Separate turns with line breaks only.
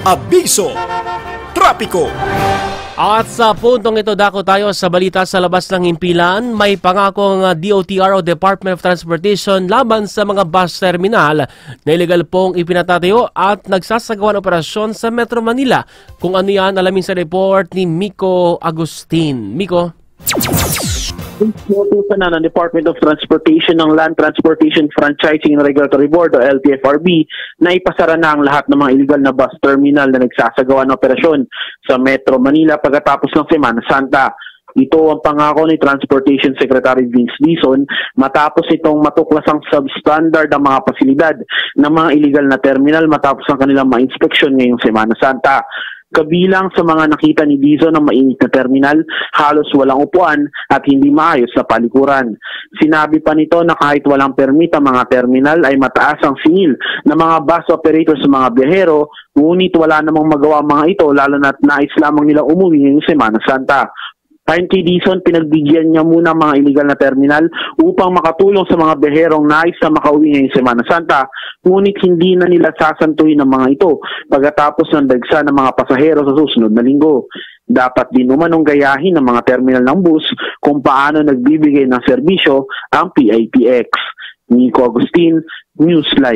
Abiso, Trapiko.
At sa puntong ito, dako tayo sa balita sa labas ng himpilan. May pangakong DOTR o Department of Transportation laban sa mga bus terminal na illegal pong ipinatatayo at nagsasagawa ng operasyon sa Metro Manila. Kung ano yan, alamin sa report ni Miko Agustin. Miko?
Inutusan na ng Department of Transportation ng Land Transportation Franchising and Regulatory Board o LTFRB na ipasara na ang lahat ng mga illegal na bus terminal na nagsasagawa ng operasyon sa Metro Manila pagkatapos ng Semana Santa. Ito ang pangako ni Transportation Secretary Vince Dizon matapos itong matuklasang substandard ang mga pasilidad ng mga illegal na terminal matapos ang kanilang ma-inspeksyon ngayong Semana Santa. Kabilang sa mga nakita ni Dizon ng mainit na terminal, halos walang upuan at hindi maayos na palikuran. Sinabi pa nito na kahit walang permit ang mga terminal ay mataas ang singil ng mga bus operators sa mga biyahero, ngunit wala namang magawa mga ito lalo na't nais lamang nila umuwi ngayong Semana Santa. Ayon kay Dizon, pinagbigyan niya muna mga illegal na terminal upang makatulong sa mga biyaherong nais na makauwi ngayong Semana Santa, ngunit hindi na nila sasantuin ang mga ito pagkatapos ng dagsa ng mga pasahero sa susunod na linggo. Dapat din umanong gayahin ng mga terminal ng bus kung paano nagbibigay ng serbisyo ang PITX. Miko Agustin, Newsline.